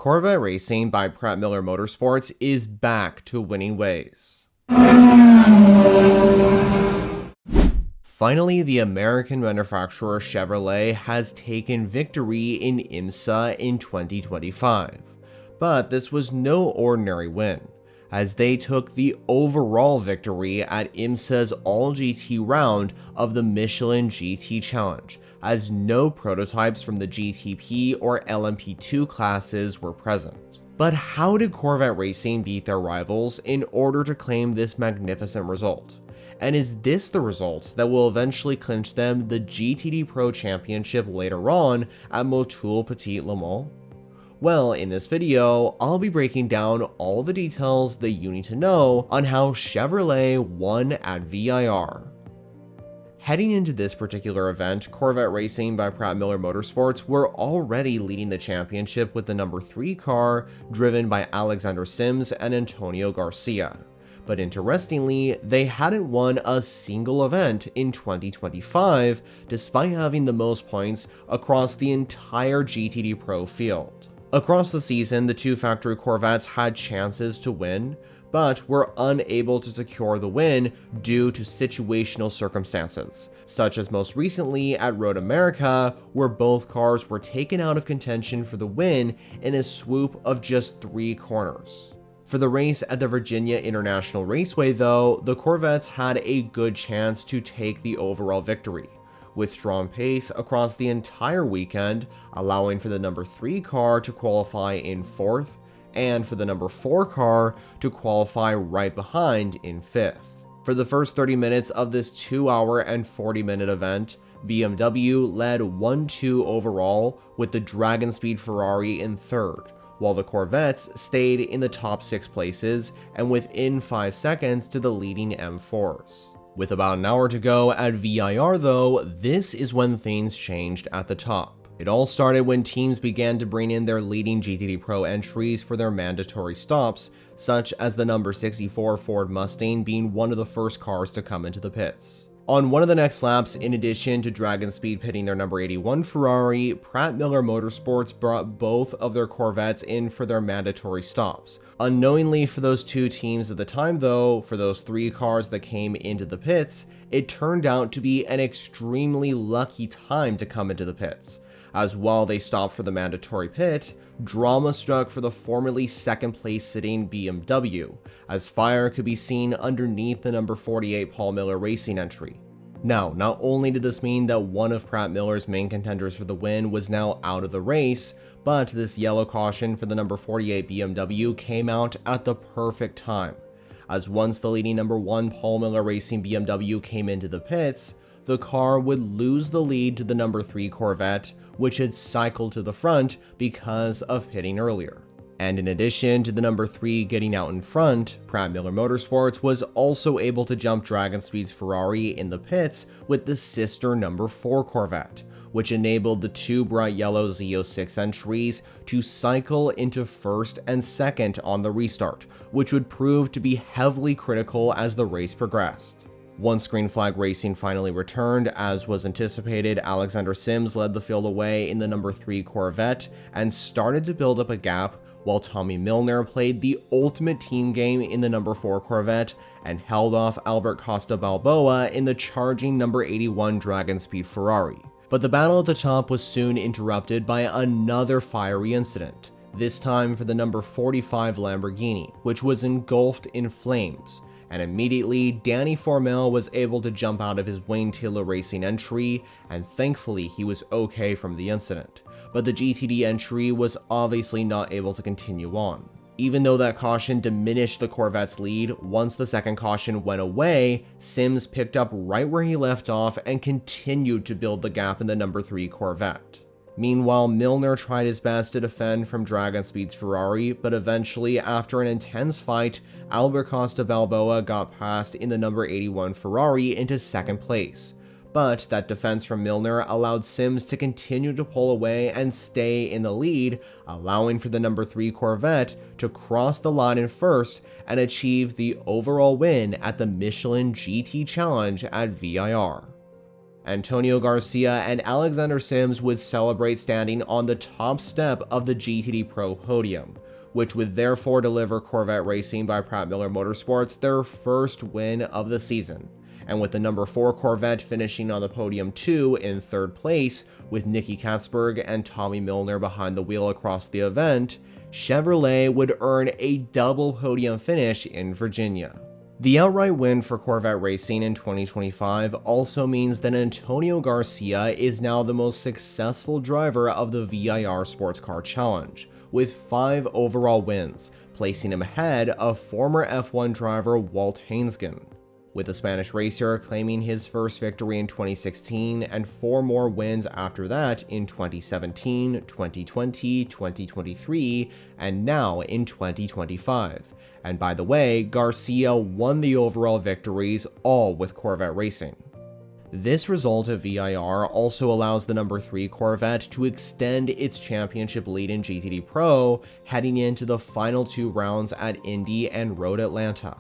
Corvette racing by Pratt Miller Motorsports is back to winning ways. Finally, the American manufacturer Chevrolet has taken victory in IMSA in 2025. But this was no ordinary win, as they took the overall victory at IMSA's All-GT round of the Michelin GT Challenge, as no prototypes from the GTP or LMP2 classes were present. But how did Corvette Racing beat their rivals in order to claim this magnificent result? And is this the result that will eventually clinch them the GTD Pro Championship later on at Motul Petit Le Mans? Well, in this video, I'll be breaking down all the details that you need to know on how Chevrolet won at VIR. Heading into this particular event, Corvette Racing by Pratt Miller Motorsports were already leading the championship with the number 3 car driven by Alexander Sims and Antonio Garcia. But interestingly, they hadn't won a single event in 2025, despite having the most points across the entire GTD Pro field. Across the season, the two factory Corvettes had chances to win, but were unable to secure the win due to situational circumstances, such as most recently at Road America, where both cars were taken out of contention for the win in a swoop of just 3 corners. For the race at the Virginia International Raceway though, the Corvettes had a good chance to take the overall victory, with strong pace across the entire weekend, allowing for the number 3 car to qualify in 4th, and for the number 4 car to qualify right behind in 5th. For the first 30 minutes of this 2-hour and 40-minute event, BMW led 1-2 overall with the Dragon Speed Ferrari in 3rd, while the Corvettes stayed in the top 6 places and within 5 seconds to the leading M4s. With about an hour to go at VIR though, this is when things changed at the top. It all started when teams began to bring in their leading GTD Pro entries for their mandatory stops, such as the number 64 Ford Mustang being one of the first cars to come into the pits. On one of the next laps, in addition to Dragon Speed pitting their number 81 Ferrari, Pratt Miller Motorsports brought both of their Corvettes in for their mandatory stops. Unknowingly for those two teams at the time though, for those 3 cars that came into the pits, it turned out to be an extremely lucky time to come into the pits, as while they stopped for the mandatory pit, drama struck for the formerly 2nd place sitting BMW, as fire could be seen underneath the number 48 Paul Miller Racing entry. Now, not only did this mean that one of Pratt Miller's main contenders for the win was now out of the race, but this yellow caution for the number 48 BMW came out at the perfect time, as once the leading number 1 Paul Miller Racing BMW came into the pits, the car would lose the lead to the number 3 Corvette, which had cycled to the front because of pitting earlier. And in addition to the number 3 getting out in front, Pratt Miller Motorsports was also able to jump Dragon Speed's Ferrari in the pits with the sister number 4 Corvette, which enabled the 2 bright yellow Z06 entries to cycle into 1st and 2nd on the restart, which would prove to be heavily critical as the race progressed. Once green flag racing finally returned, as was anticipated, Alexander Sims led the field away in the number 3 Corvette and started to build up a gap, while Tommy Milner played the ultimate team game in the number 4 Corvette and held off Albert Costa Balboa in the charging number 81 Dragon Speed Ferrari. But the battle at the top was soon interrupted by another fiery incident, this time for the number 45 Lamborghini, which was engulfed in flames. And immediately, Danny Formel was able to jump out of his Wayne Taylor Racing entry, and thankfully he was okay from the incident. But the GTD entry was obviously not able to continue on. Even though that caution diminished the Corvette's lead, once the second caution went away, Sims picked up right where he left off and continued to build the gap in the number 3 Corvette. Meanwhile, Milner tried his best to defend from Dragon Speed's Ferrari, but eventually, after an intense fight, Albert Costa Balboa got past in the number 81 Ferrari into 2nd place. But that defense from Milner allowed Sims to continue to pull away and stay in the lead, allowing for the number 3 Corvette to cross the line in 1st and achieve the overall win at the Michelin GT Challenge at VIR. Antonio Garcia and Alexander Sims would celebrate standing on the top step of the GTD Pro podium, which would therefore deliver Corvette Racing by Pratt Miller Motorsports their first win of the season, and with the number 4 Corvette finishing on the podium too in third place, with Nicky Katzberg and Tommy Milner behind the wheel across the event, Chevrolet would earn a double podium finish in Virginia. The outright win for Corvette Racing in 2025 also means that Antonio Garcia is now the most successful driver of the VIR Sports Car Challenge, with 5 overall wins, placing him ahead of former F1 driver Walt Hainsgen, with the Spanish racer claiming his first victory in 2016 and 4 more wins after that in 2017, 2020, 2023, and now in 2025. And by the way, Garcia won the overall victories, all with Corvette Racing. This result of VIR also allows the number 3 Corvette to extend its championship lead in GTD Pro, heading into the final 2 rounds at Indy and Road Atlanta,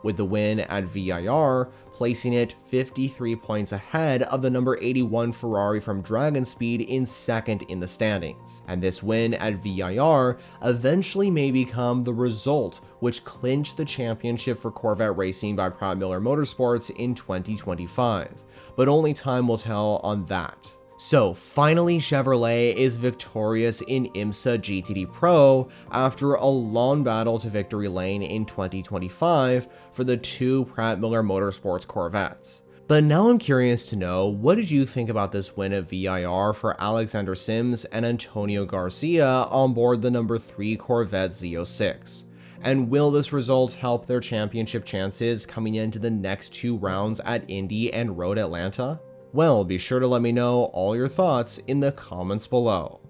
with the win at VIR placing it 53 points ahead of the number 81 Ferrari from Dragon Speed in second in the standings. And this win at VIR eventually may become the result which clinched the championship for Corvette Racing by Pratt Miller Motorsports in 2025, but only time will tell on that. So finally, Chevrolet is victorious in IMSA GTD Pro after a long battle to victory lane in 2025 for the 2 Pratt Miller Motorsports Corvettes. But now I'm curious to know, what did you think about this win at VIR for Alexander Sims and Antonio Garcia on board the number 3 Corvette Z06? And will this result help their championship chances coming into the next 2 rounds at Indy and Road Atlanta? Well, be sure to let me know all your thoughts in the comments below.